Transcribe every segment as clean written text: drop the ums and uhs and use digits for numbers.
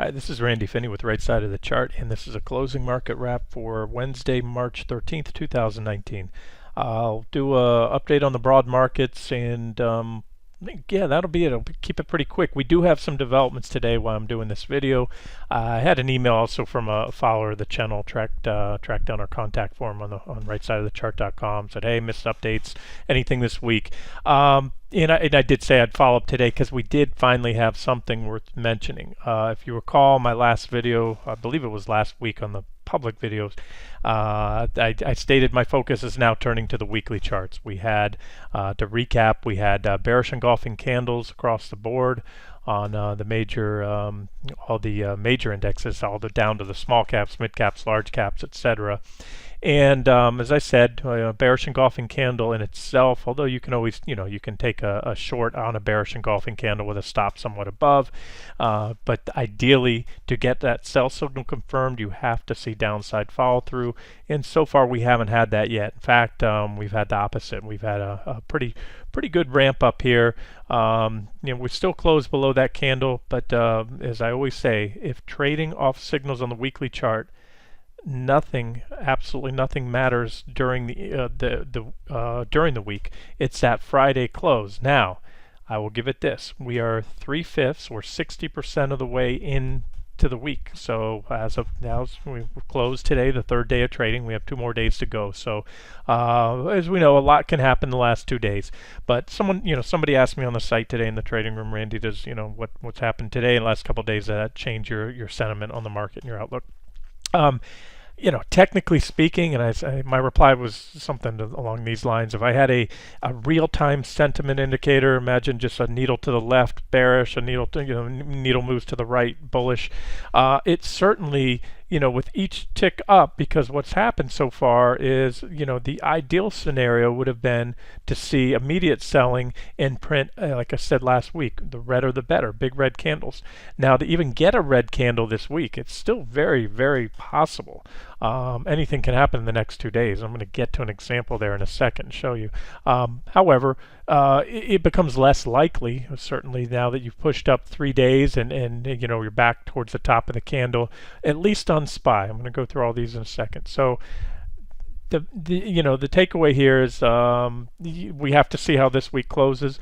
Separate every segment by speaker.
Speaker 1: Hi, this is Randy Finney with Right Side of the Chart, and this is a closing market wrap for Wednesday, March 13th, 2019. I'll do a update on the broad markets, and yeah, that'll be it. I'll keep it pretty quick. We do have some developments today while I'm doing this video. I had an email also from a follower of the channel, tracked down our contact form on rightsideofthechart.com. Said, hey, missed updates, anything this week. And I did say I'd follow up today because we did finally have something worth mentioning. If you recall my last video, I believe it was last week on the public videos, I stated my focus is now turning to the weekly charts. We had, to recap, we had bearish engulfing candles across the board on the major, all the major indexes, all the down to the small caps, mid caps, large caps, etc. And as I said, bearish engulfing candle in itself, although you can always, you can take a short on a bearish engulfing candle with a stop somewhat above. But ideally, to get that sell signal confirmed, you have to see downside follow through. And so far, we haven't had that yet. In fact, we've had the opposite. We've had a pretty good ramp up here. We're still closed below that candle, but as I always say, if trading off signals on the weekly chart, absolutely nothing matters during during the week. It's that Friday close. Now, I will give it this: we are 3/5 or 60% of the way into the week. So as of now, we're closed today, the third day of trading. We have 2 more days to go. So as we know, a lot can happen the last 2 days. But somebody asked me on the site today in the trading room, Randy, does what's happened today in the last couple of days change your sentiment on the market and your outlook? Technically speaking, and my reply was something along these lines. If I had a real-time sentiment indicator, imagine just a needle to the left, bearish, a needle needle moves to the right, bullish. It certainly, with each tick up, because what's happened so far is, the ideal scenario would have been to see immediate selling and print, like I said last week, the redder the better, big red candles. Now, to even get a red candle this week, it's still very, very possible. Anything can happen in the next 2 days. I'm going to get to an example there in a second and show you. However, it becomes less likely, certainly now that you've pushed up 3 days and you're back towards the top of the candle, at least on SPY. I'm going to go through all these in a second. So the takeaway here is we have to see how this week closes.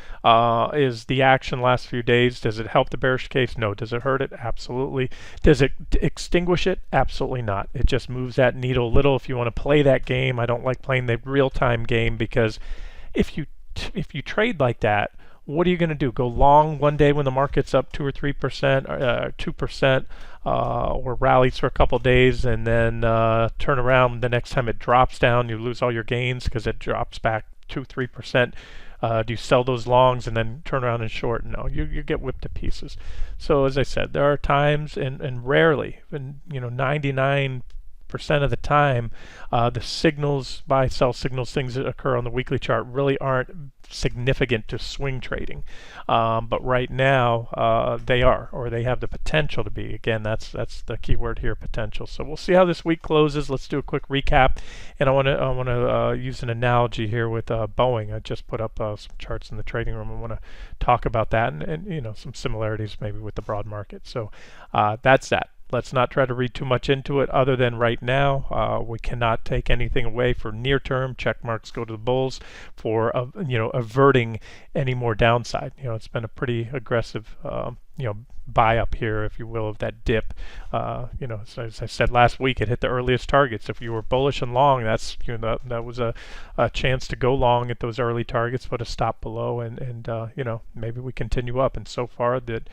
Speaker 1: Is the action last few days, does it help the bearish case? No. Does it hurt it? Absolutely. Does it extinguish it? Absolutely not. It just moves that needle a little. If you want to play that game, I don't like playing the real-time game, because if you trade like that, what are you going to do? Go long one day when the market's up 2 or 3%, 2%, or rallies for a couple days, and then turn around the next time it drops down, you lose all your gains because it drops back 2, 3%. Do you sell those longs and then turn around and short? No, you get whipped to pieces. So as I said, there are times, and rarely, 99% of the time, the signals, buy, sell signals, things that occur on the weekly chart really aren't significant to swing trading. But right now, they are, or they have the potential to be. Again, that's the key word here, potential. So we'll see how this week closes. Let's do a quick recap. And I want to use an analogy here with Boeing. I just put up some charts in the trading room. I want to talk about that and some similarities maybe with the broad market. So that's that. Let's not try to read too much into it, other than right now we cannot take anything away for near term. Check marks go to the bulls for averting any more downside. It's been a pretty aggressive buy up here, if you will, of that dip. So as I said last week, it hit the earliest targets. If you were bullish and long, that's that was a chance to go long at those early targets, put a stop below, and maybe we continue up. And so far that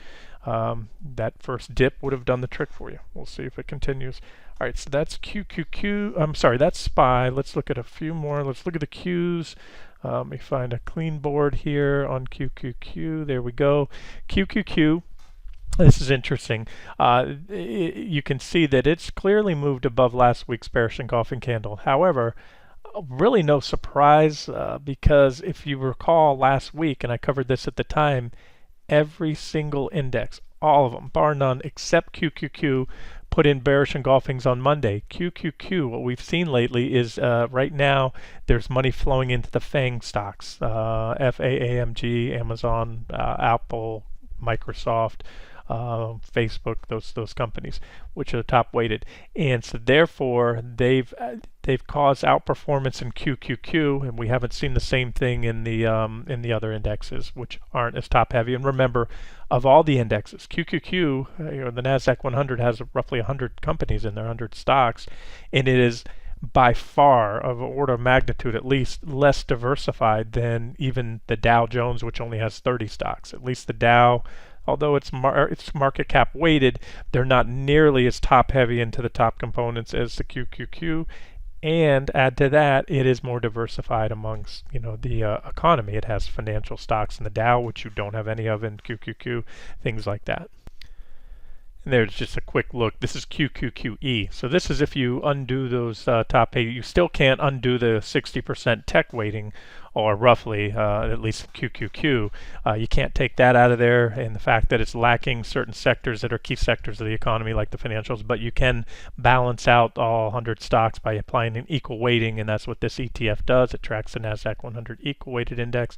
Speaker 1: first dip would have done the trick for you. We'll see if it continues. All right, so that's QQQ. I'm sorry, that's SPY. Let's look at a few more. Let's look at the Qs. Let me find a clean board here on QQQ. There we go. QQQ. This is interesting. You can see that it's clearly moved above last week's bearish engulfing candle. However, really no surprise, because if you recall last week, and I covered this at the time, every single index, all of them, bar none, except QQQ, put in bearish engulfings on Monday. QQQ, what we've seen lately is right now there's money flowing into the FANG stocks, FAAMG, Amazon, Apple, Microsoft, Facebook, those companies, which are the top weighted, and so therefore they've caused outperformance in QQQ, and we haven't seen the same thing in the other indexes, which aren't as top heavy. And remember, of all the indexes, QQQ, the Nasdaq 100 has roughly 100 companies in there, 100 stocks, and it is by far, of order of magnitude at least, less diversified than even the Dow Jones, which only has 30 stocks. At least the Dow, although it's market cap weighted, they're not nearly as top heavy into the top components as the QQQ. And add to that, it is more diversified amongst the economy. It has financial stocks in the Dow, which you don't have any of in QQQ, things like that. And there's just a quick look. This is QQQE. So this is if you undo those top 8. You still can't undo the 60% tech weighting, or roughly, at least QQQ. You can't take that out of there, and the fact that it's lacking certain sectors that are key sectors of the economy, like the financials. But you can balance out all 100 stocks by applying an equal weighting, and that's what this ETF does. It tracks the Nasdaq 100 equal weighted index.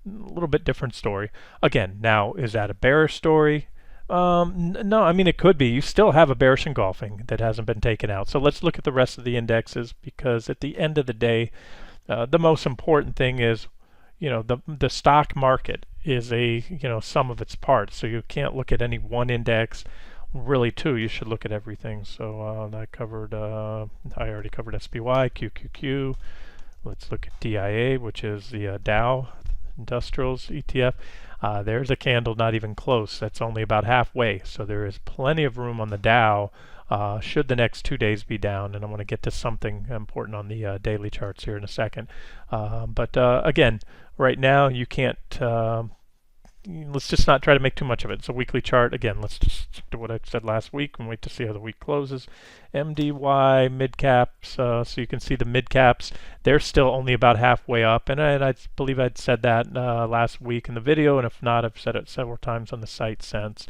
Speaker 1: A little bit different story. Again, now, is that a bearish story? No, I mean, it could be. You still have a bearish engulfing that hasn't been taken out. So let's look at the rest of the indexes, because at the end of the day, the most important thing is, the stock market is a sum of its parts. So you can't look at any one index. Really, too, you should look at everything. So I already covered SPY, QQQ. Let's look at DIA, which is the Dow Industrials ETF. There's a candle not even close. That's only about halfway. So there is plenty of room on the Dow should the next 2 days be down. And I want to get to something important on the daily charts here in a second. But again, right now you can't, let's just not try to make too much of it. It's a weekly chart. Again, let's just stick to what I said last week and wait to see how the week closes. MDY, mid caps, so you can see the mid caps, they're still only about halfway up. And I believe I'd said that last week in the video, and if not, I've said it several times on the site since.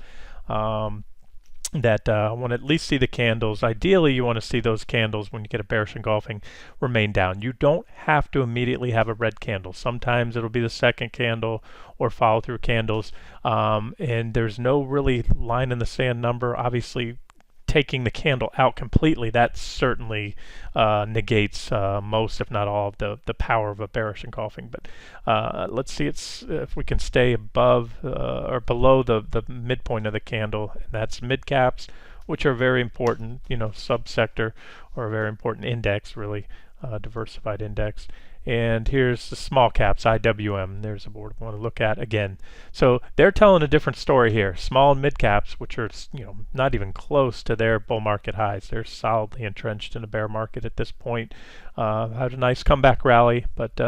Speaker 1: That I want to at least see the candles. Ideally, you want to see those candles when you get a bearish engulfing remain down. You don't have to immediately have a red candle. Sometimes it'll be the second candle or follow through candles. And there's no really line in the sand number. Obviously, taking the candle out completely, that certainly negates most, if not all, of the power of a bearish engulfing. But let's see if we can stay above or below the midpoint of the candle, and that's mid caps, which are very important, subsector, or a very important index, really diversified index. And here's the small caps, IWM. There's a board I want to look at again. So they're telling a different story here. Small and mid caps, which are not even close to their bull market highs. They're solidly entrenched in a bear market at this point. Had a nice comeback rally, but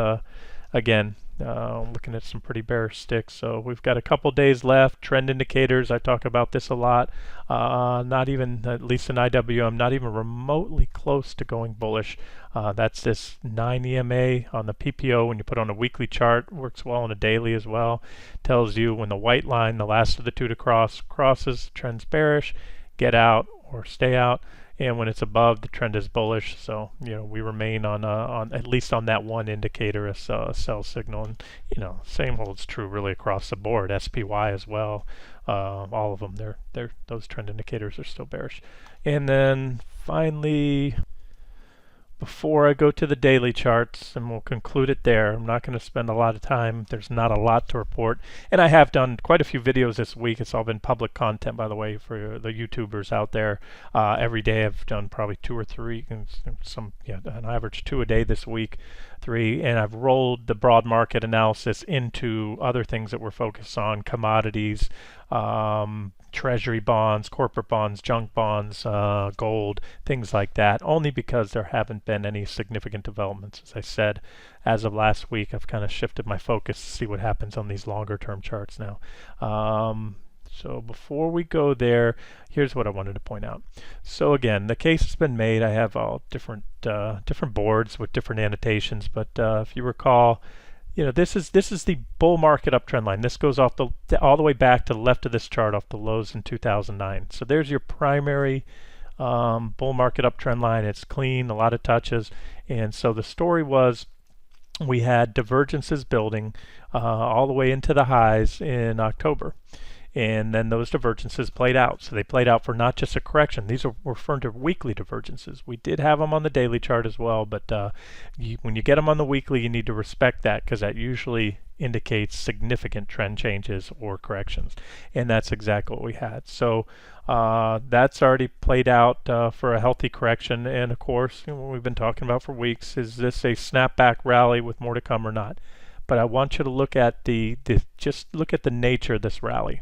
Speaker 1: again, looking at some pretty bearish sticks. So we've got a couple days left. Trend indicators, I talk about this a lot. Not even, at least in IWM, not even remotely close to going bullish. That's this 9 EMA on the PPO. When you put on a weekly chart, works well on a daily as well. Tells you when the white line, the last of the two to crosses, trend's bearish, get out or stay out. And when it's above, the trend is bullish. So we remain on at least on that one indicator, a sell signal. And same holds true really across the board. SPY as well. All of them, those trend indicators are still bearish. And then finally, before I go to the daily charts, and we'll conclude it there, I'm not going to spend a lot of time. There's not a lot to report. And I have done quite a few videos this week. It's all been public content, by the way, for the YouTubers out there. Every day I've done probably 2 or 3, and an average 2 a day this week, 3. And I've rolled the broad market analysis into other things that we're focused on, commodities, treasury bonds, corporate bonds, junk bonds, gold, things like that, only because there haven't been any significant developments. As I said, as of last week, I've kind of shifted my focus to see what happens on these longer term charts now. So before we go there, here's what I wanted to point out. So again, the case has been made. I have all different boards with different annotations, but if you recall, this is the bull market uptrend line. This goes off all the way back to the left of this chart, off the lows in 2009. So there's your primary bull market uptrend line. It's clean, a lot of touches, and so the story was we had divergences building all the way into the highs in October. and then those divergences played out. So they played out for not just a correction. These are referring to weekly divergences. We did have them on the daily chart as well, but when you get them on the weekly, you need to respect that, because that usually indicates significant trend changes or corrections, and that's exactly what we had. So that's already played out for a healthy correction, and of course, what we've been talking about for weeks, is this a snapback rally with more to come or not? But I want you to look at just look at the nature of this rally,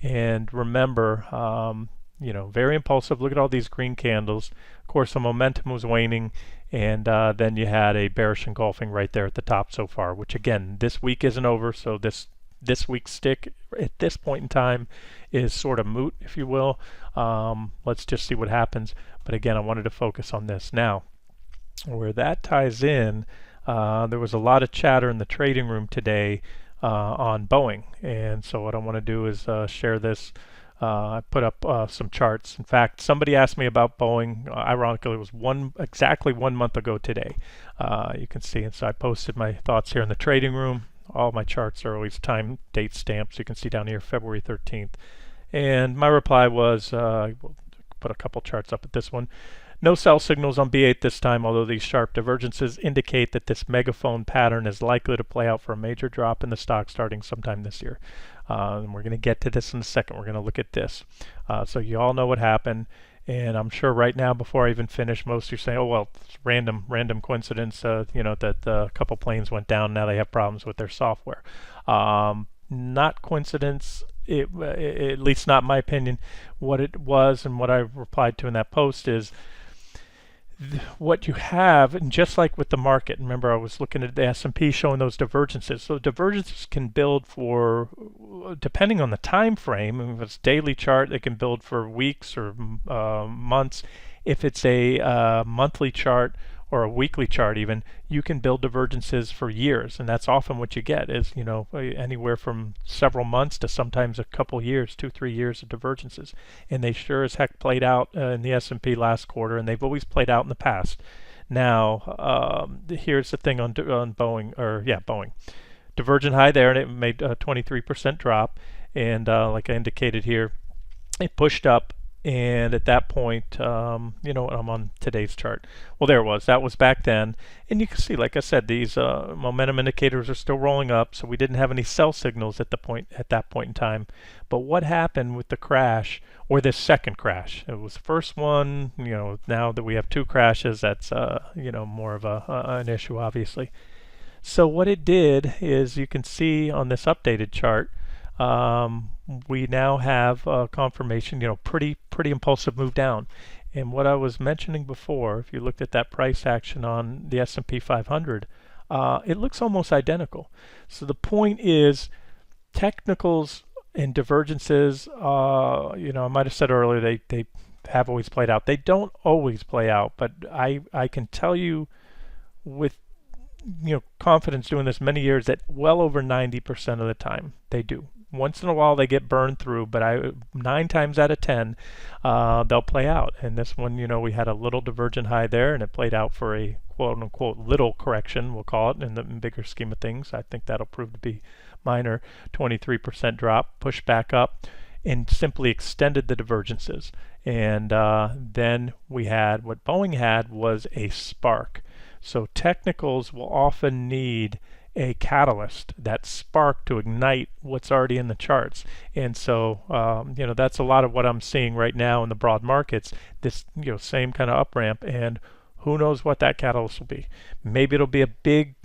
Speaker 1: and remember, very impulsive. Look at all these green candles. Of course, the momentum was waning, and then you had a bearish engulfing right there at the top so far, which again, this week isn't over, so this week's stick at this point in time is sort of moot, if you will. Let's just see what happens. But again, I wanted to focus on this. Now, where that ties in, there was a lot of chatter in the trading room today on Boeing, and so what I want to do is share this. I put up some charts. In fact, somebody asked me about Boeing. Ironically, it was exactly 1 month ago today. You can see, and so I posted my thoughts here in the trading room. All my charts are always time date stamped. So you can see down here February 13th. And my reply was, we'll put a couple charts up at this one. No sell signals on B8 this time, although these sharp divergences indicate that this megaphone pattern is likely to play out for a major drop in the stock starting sometime this year. And we're going to get to this in a second. We're going to look at this. So you all know what happened. And I'm sure right now, before I even finish, most of you say, "Oh well, it's random coincidence. That a couple planes went down. Now they have problems with their software." Not coincidence. At least not in my opinion. What it was, and what I replied to in that post, is what you have, and just like with the market, remember I was looking at the S&P showing those divergences. So divergences can build for, depending on the time frame, if it's daily chart, they can build for weeks or months. If it's a monthly chart or a weekly chart even, you can build divergences for years, and that's often what you get is, anywhere from several months to sometimes a couple years, 2-3 years of divergences. And they sure as heck played out in the S&P last quarter, and they've always played out in the past. Now, here's the thing on Boeing, Boeing. Divergent high there, and it made a 23% drop, and like I indicated here, it pushed up. And at that point, I'm on today's chart. Well, there it was. That was back then. And you can see, like I said, these momentum indicators are still rolling up. So we didn't have any sell signals at that point in time. But what happened with the crash, or this second crash? It was the first one. Now that we have two crashes, that's more of an issue, obviously. So what it did is, you can see on this updated chart, we now have confirmation, pretty impulsive move down. And what I was mentioning before, if you looked at that price action on the S&P 500, it looks almost identical. So the point is, technicals and divergences, I might have said earlier, they have always played out. They don't always play out, but I can tell you with confidence, doing this many years, that well over 90% of the time they do. Once in a while they get burned through, but 9 times out of 10 they'll play out. And this one, we had a little divergent high there, and it played out for a quote-unquote little correction, we'll call it, in the bigger scheme of things. I think that'll prove to be minor. 23% drop, pushed back up, and simply extended the divergences. And then we had, what Boeing had was a spark. So technicals will often need a catalyst, that spark, to ignite what's already in the charts. And so that's a lot of what I'm seeing right now in the broad markets, this same kind of up ramp. And who knows what that catalyst will be. Maybe it'll be a big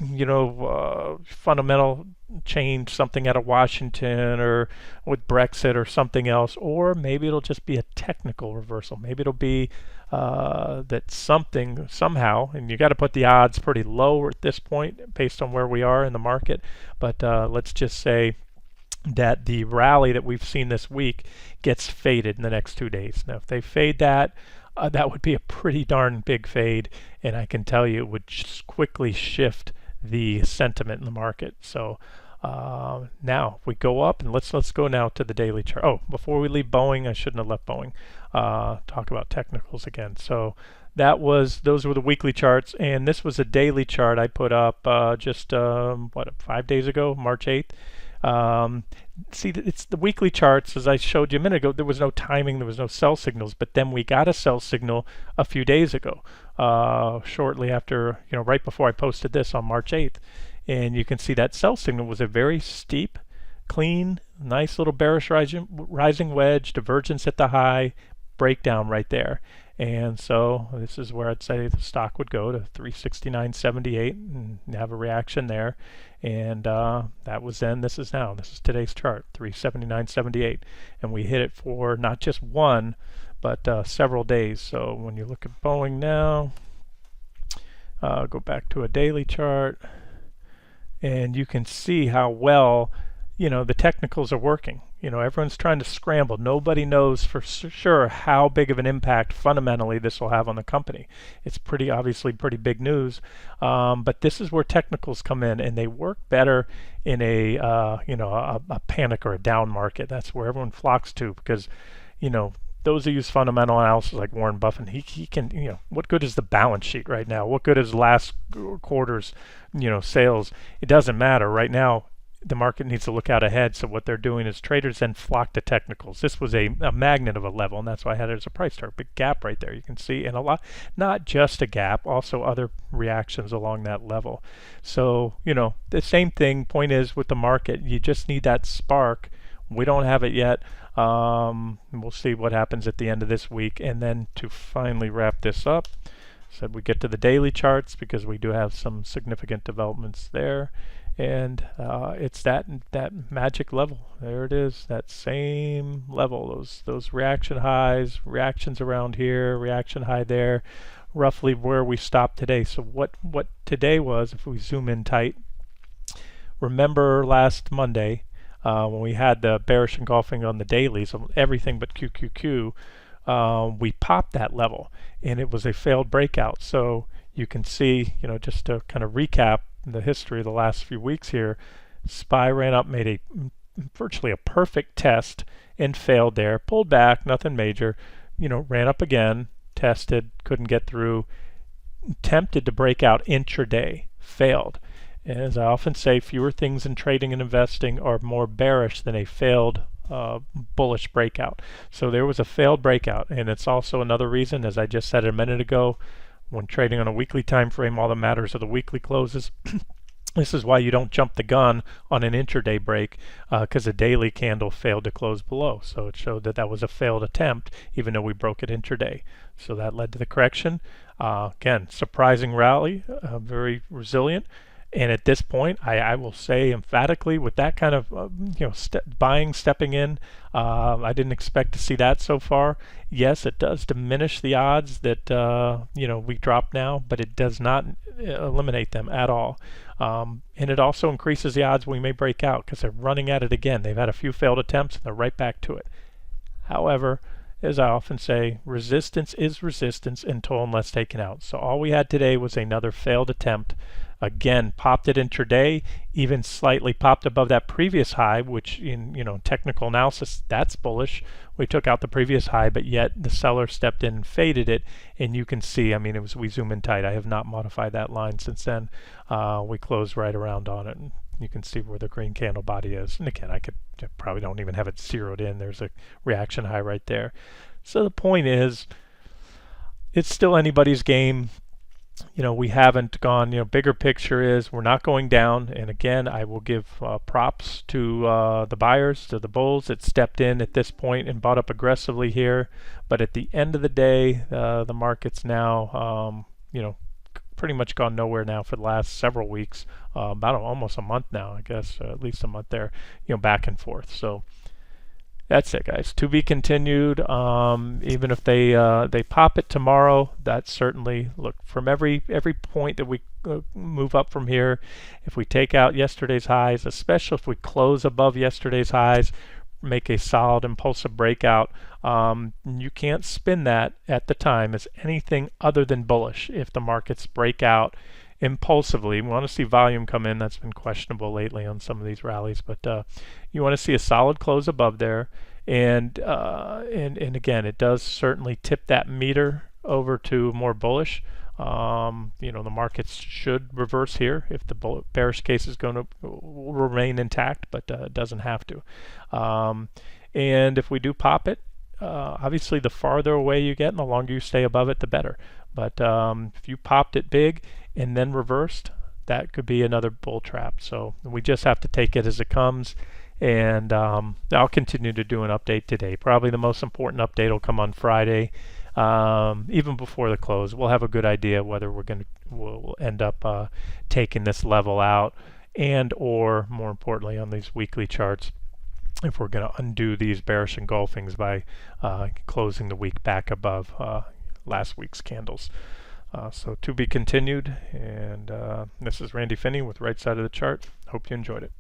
Speaker 1: fundamental change, something out of Washington or with Brexit or something else, or maybe it'll just be a technical reversal. Maybe it'll be that something somehow, and you got to put the odds pretty low at this point based on where we are in the market, but let's just say that the rally that we've seen this week gets faded in the next 2 days. Now, if they fade that, that would be a pretty darn big fade, and I can tell you it would just quickly shift the sentiment in the market. So now if we go up, and let's go now to the daily chart. Oh, before we leave Boeing, I shouldn't have left Boeing. Talk about technicals again. So those were the weekly charts, and this was a daily chart I put up just 5 days ago, March 8th. Um, See, it's the weekly charts, as I showed you a minute ago. There was no timing, there was no sell signals, but then we got a sell signal a few days ago, shortly after, right before I posted this on March 8th. And you can see that sell signal was a very steep, clean, nice little bearish rising wedge, divergence at the high, breakdown right there. And so this is where I'd say the stock would go to 369.78 and have a reaction there. And that was then. This is now. This is today's chart, 379.78. And we hit it for not just one, but several days. So when you look at Boeing now, go back to a daily chart, and you can see how well the technicals are working. Everyone's trying to scramble. Nobody knows for sure how big of an impact fundamentally this will have on the company. It's obviously pretty big news, but this is where technicals come in, and they work better in a panic or a down market. That's where everyone flocks to, because those who use fundamental analysis like Warren Buffett, he can, what good is the balance sheet right now? What good is last quarter's, sales? It doesn't matter right now. The market needs to look out ahead. So what they're doing is traders then flock to technicals. This was a magnet of a level, and that's why I had it as a price target. Big gap right there, you can see, and a lot, not just a gap, also other reactions along that level. So the same thing. Point is, with the market, you just need that spark. We don't have it yet. We'll see what happens at the end of this week. And then to finally wrap this up, said we get to the daily charts, because we do have some significant developments there. And it's that magic level. There it is, that same level. Those reaction highs, reactions around here, reaction high there, roughly where we stopped today. So what today was, if we zoom in tight, remember last Monday when we had the bearish engulfing on the dailies, everything but QQQ, we popped that level, and it was a failed breakout. So you can see, just to kind of recap the history of the last few weeks here, SPY ran up, made virtually a perfect test, and failed there. Pulled back, nothing major. Ran up again, tested, couldn't get through. Tempted to break out intraday, failed. And as I often say, fewer things in trading and investing are more bearish than a failed bullish breakout. So there was a failed breakout, and it's also another reason, as I just said a minute ago, when trading on a weekly time frame, all that matters are the weekly closes. This is why you don't jump the gun on an intraday break, because a daily candle failed to close below. So it showed that was a failed attempt, even though we broke it intraday. So that led to the correction. Again, surprising rally, very resilient. And at this point, I will say emphatically, with that kind of stepping in, I didn't expect to see that so far. Yes, it does diminish the odds that we drop now, but it does not eliminate them at all. And it also increases the odds we may break out, because they're running at it again. They've had a few failed attempts, and they're right back to it. However, as I often say, resistance is resistance until unless taken out. So all we had today was another failed attempt. Again, popped it intraday, even slightly popped above that previous high, which in technical analysis, that's bullish. We took out the previous high, but yet the seller stepped in and faded it. And you can see, we zoom in tight. I have not modified that line since then. We closed right around on it. And you can see where the green candle body is. And again, I probably don't even have it zeroed in. There's a reaction high right there. So the point is, it's still anybody's game. We haven't gone, bigger picture is we're not going down. And again, I will give props to the buyers, to the bulls that stepped in at this point and bought up aggressively here. But at the end of the day, the market's now, pretty much gone nowhere now for the last several weeks, about almost a month now, I guess, at least a month there, back and forth. So that's it, guys. To be continued. Even if they pop it tomorrow, that's certainly, look, from every point that we move up from here, if we take out yesterday's highs, especially if we close above yesterday's highs, make a solid impulsive breakout, you can't spin that at the time as anything other than bullish. If the markets break out impulsively, we want to see volume come in. That's been questionable lately on some of these rallies, but you want to see a solid close above there, and again, it does certainly tip that meter over to more bullish. The markets should reverse here if the bearish case is going to remain intact, but it doesn't have to. And if we do pop it, obviously the farther away you get and the longer you stay above it, the better. But if you popped it big and then reversed, that could be another bull trap. So we just have to take it as it comes. And I'll continue to do an update today. Probably the most important update will come on Friday, even before the close. We'll have a good idea whether we'll end up taking this level out, and or more importantly on these weekly charts, if we're going to undo these bearish engulfings by closing the week back above last week's candles. So to be continued. And this is Randy Finney with Right Side of the Chart. Hope you enjoyed it.